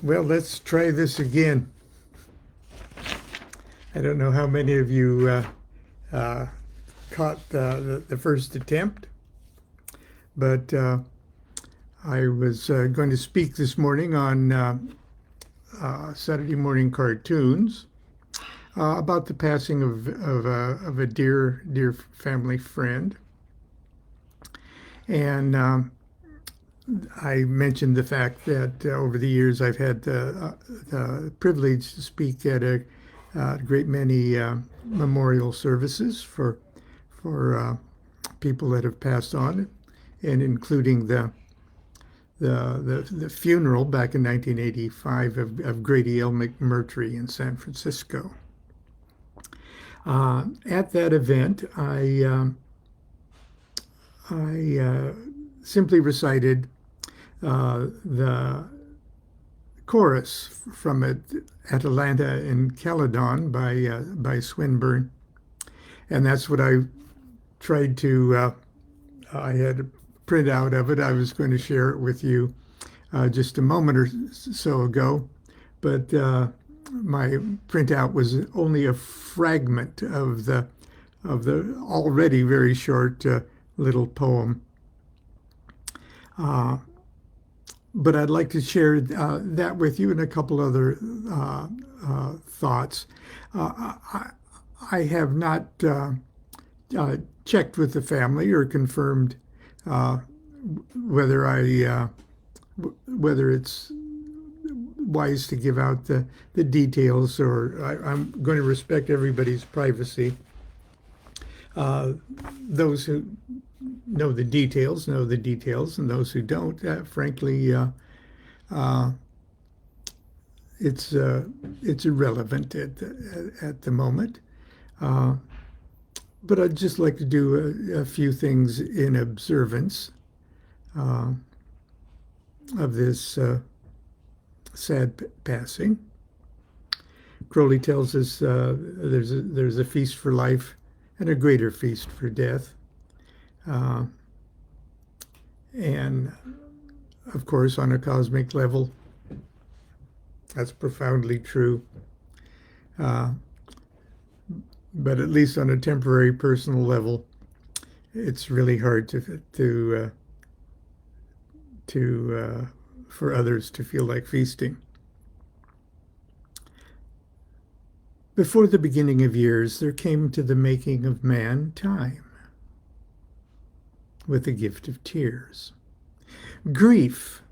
Well, let's try this again. I don't know how many of you uh, caught the first attempt, but I was going to speak this morning on Saturday morning cartoons about the passing of a dear family friend, and I mentioned the fact that over the years I've had the privilege to speak at a great many memorial services for people that have passed on, and including the funeral back in 1985 of Grady L. McMurtry in San Francisco. At that event, I simply recited the chorus from Atalanta in Caledon by Swinburne, and that's what I tried to. I had a printout of it. I was going to share it with you just a moment or so ago, but my printout was only a fragment of the already very short little poem. But I'd like to share that with you and a couple other thoughts. I have not checked with the family or confirmed whether whether it's wise to give out the details, or I'm going to respect everybody's privacy. Those who know the details, and those who don't, frankly, it's irrelevant at the moment. But I'd just like to do a few things in observance of this sad passing. Crowley tells us there's a feast for life and a greater feast for death. And of course, on a cosmic level, that's profoundly true. But at least on a temporary personal level, it's really hard for others to feel like feasting. Before the beginning of years, there came to the making of man time, with the gift of tears, grief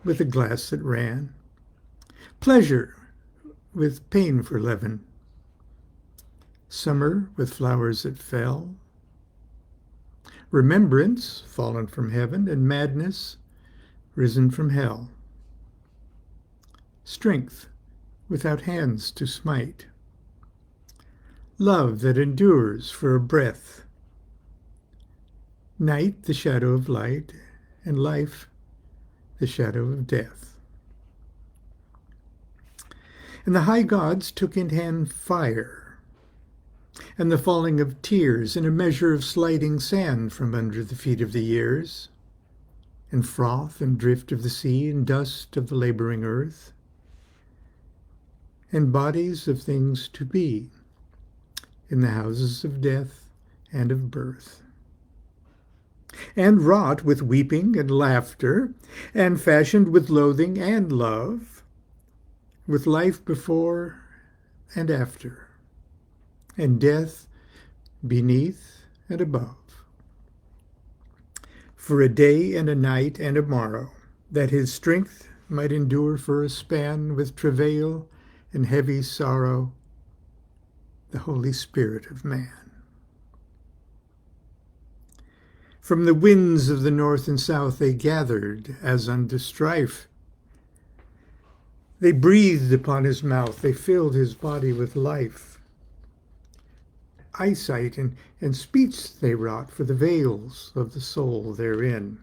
with a glass that ran, pleasure with pain for leaven, summer with flowers that fell, remembrance fallen from heaven, and madness risen from hell, strength without hands to smite, love that endures for a breath, night the shadow of light, and life the shadow of death. And the high gods took in hand fire, and the falling of tears, and a measure of sliding sand from under the feet of the years, and froth and drift of the sea, and dust of the laboring earth, and bodies of things to be in the houses of death and of birth, and wrought with weeping and laughter, and fashioned with loathing and love, with life before and after, and death beneath and above, for a day and a night and a morrow, that his strength might endure for a span with travail and heavy sorrow, the Holy Spirit of man. From the winds of the north and south they gathered as unto strife. They breathed upon his mouth, they filled his body with life. Eyesight and speech they wrought for the veils of the soul therein.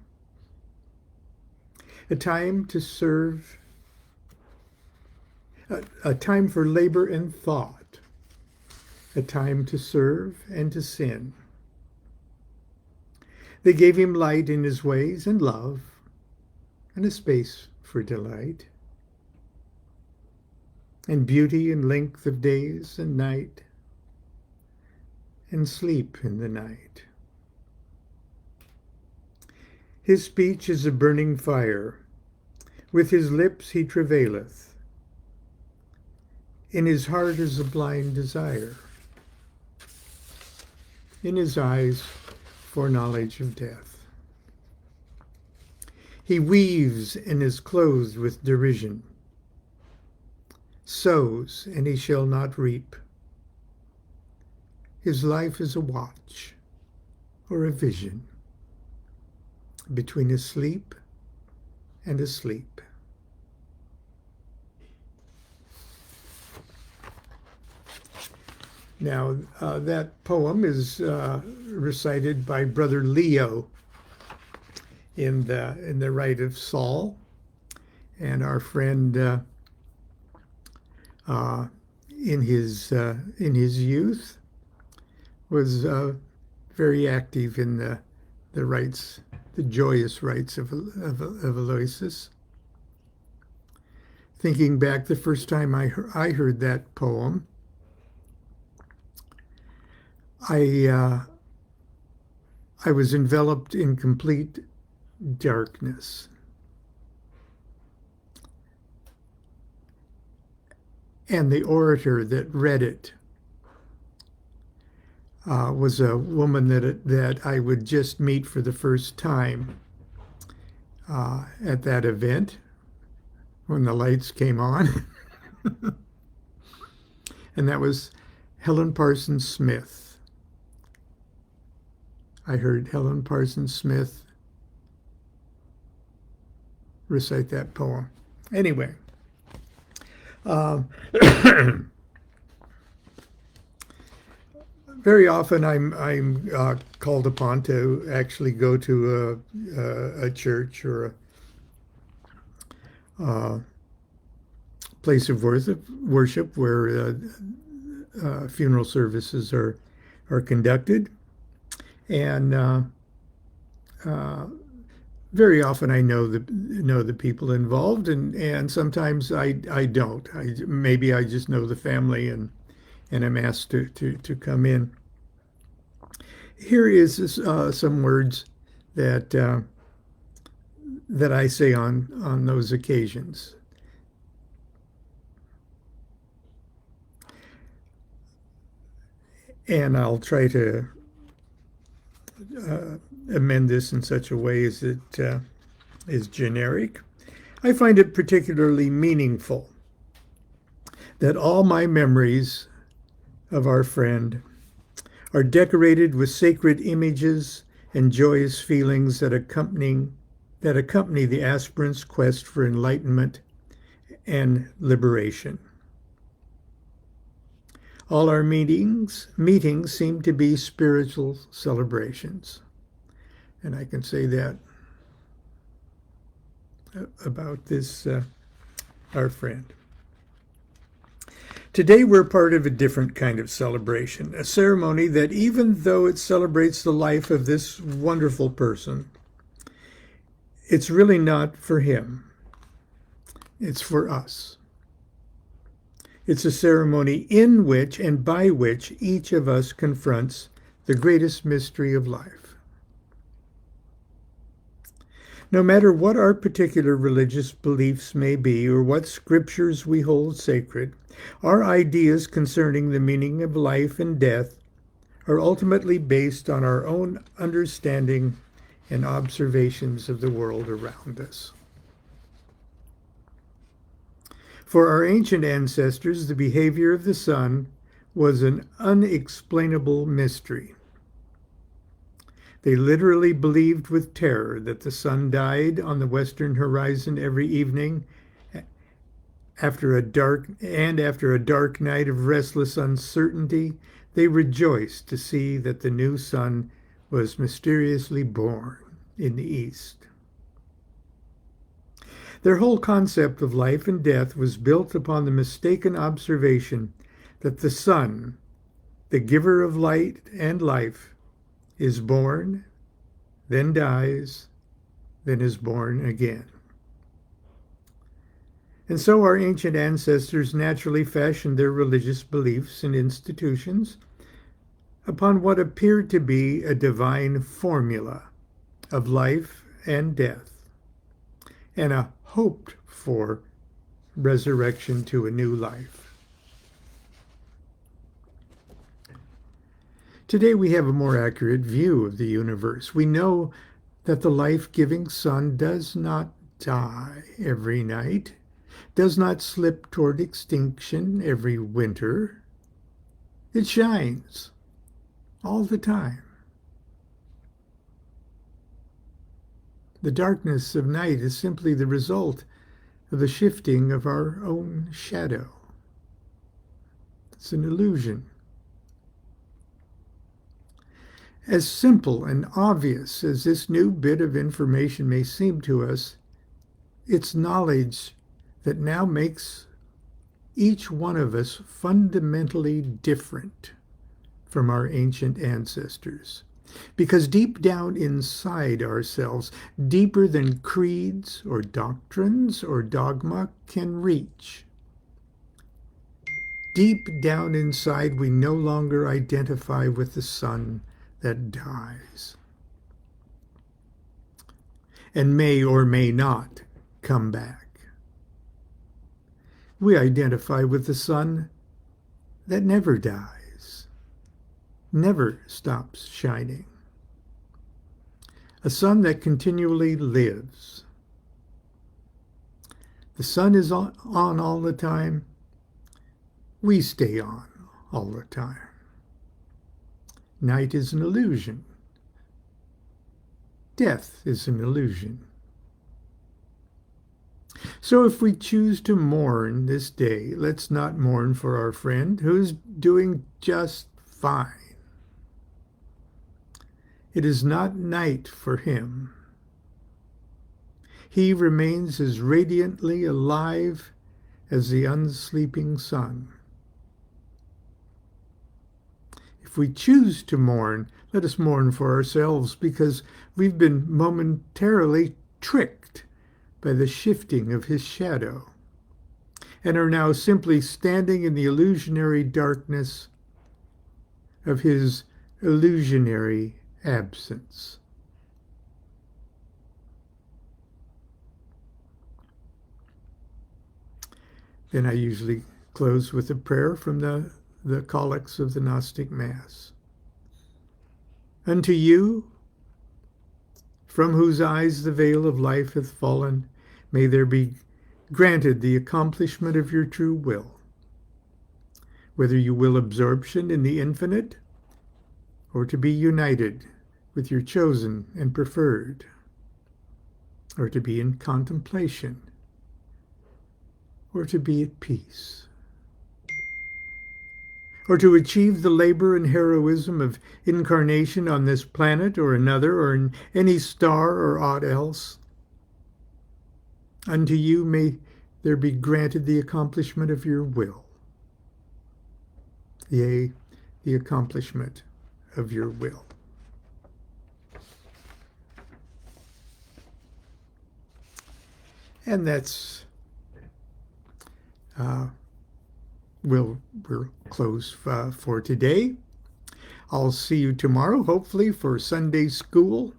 A time to serve, a time for labor and thought, a time to serve and to sin. They gave him light in his ways and love, and a space for delight. and beauty and length of days and night, and sleep in the night. His speech is a burning fire. With his lips he travaileth. In his heart is a blind desire. In his eyes foreknowledge of death. He weaves and is clothed with derision. Sows, and he shall not reap. His life is a watch or a vision between asleep and asleep. Now, that poem is recited by Brother Leo in the Rite of Saul, and our friend in his youth was very active in the rites, the joyous rites of Aloysius. Thinking back, the first time I heard that poem, I was enveloped in complete darkness. And the orator that read it was a woman that I would just meet for the first time at that event when the lights came on. And that was Helen Parsons Smith. I heard Helen Parsons Smith recite that poem. Anyway, very often I'm called upon to actually go to a church or a place of worship where funeral services are conducted. And very often I know the people involved, and sometimes I don't. Maybe I just know the family and I'm asked to come in. Here is some words that I say on those occasions. And I'll try to amend this in such a way as it is generic. I find it particularly meaningful that all my memories of our friend are decorated with sacred images and joyous feelings that accompany the aspirant's quest for enlightenment and liberation. All our meetings seem to be spiritual celebrations. And I can say that about this, our friend. Today we're part of a different kind of celebration, a ceremony that, even though it celebrates the life of this wonderful person, it's really not for him. It's for us. It's a ceremony in which and by which each of us confronts the greatest mystery of life. No matter what our particular religious beliefs may be or what scriptures we hold sacred, our ideas concerning the meaning of life and death are ultimately based on our own understanding and observations of the world around us. For our ancient ancestors, the behavior of the sun was an unexplainable mystery. They literally believed with terror that the sun died on the western horizon every evening after a dark night of restless uncertainty. They rejoiced to see that the new sun was mysteriously born in the east. Their whole concept of life and death was built upon the mistaken observation that the sun, the giver of light and life, is born, then dies, then is born again. And so our ancient ancestors naturally fashioned their religious beliefs and institutions upon what appeared to be a divine formula of life and death, and a hoped for resurrection to a new life. Today we have a more accurate view of the universe. We know that the life-giving sun does not die every night, does not slip toward extinction every winter. It shines all the time. The darkness of night is simply the result of the shifting of our own shadow. It's an illusion. As simple and obvious as this new bit of information may seem to us, it's knowledge that now makes each one of us fundamentally different from our ancient ancestors. Because deep down inside ourselves, deeper than creeds or doctrines or dogma can reach, deep down inside we no longer identify with the sun that dies and may or may not come back. We identify with the sun that never dies, never stops shining. A sun that continually lives. The sun is on all the time. We stay on all the time. Night is an illusion. Death is an illusion. So if we choose to mourn this day, let's not mourn for our friend who's doing just fine. It is not night for him. He remains as radiantly alive as the unsleeping sun. If we choose to mourn, let us mourn for ourselves because we've been momentarily tricked by the shifting of his shadow and are now simply standing in the illusionary darkness of his illusionary absence. Then I usually close with a prayer from the collects of the Gnostic Mass. Unto you, from whose eyes the veil of life hath fallen, may there be granted the accomplishment of your true will. Whether you will absorption in the infinite, or to be united with your chosen and preferred, or to be in contemplation, or to be at peace, or to achieve the labor and heroism of incarnation on this planet or another, or in any star or aught else. Unto you may there be granted the accomplishment of your will, yea, the accomplishment of your will. And that's we'll close for today. I'll see you tomorrow, hopefully, for Sunday school.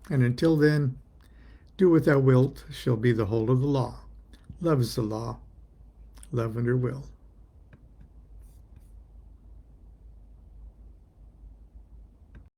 And until then, do what thou wilt shall be the whole of the law. Love is the law. Love under will.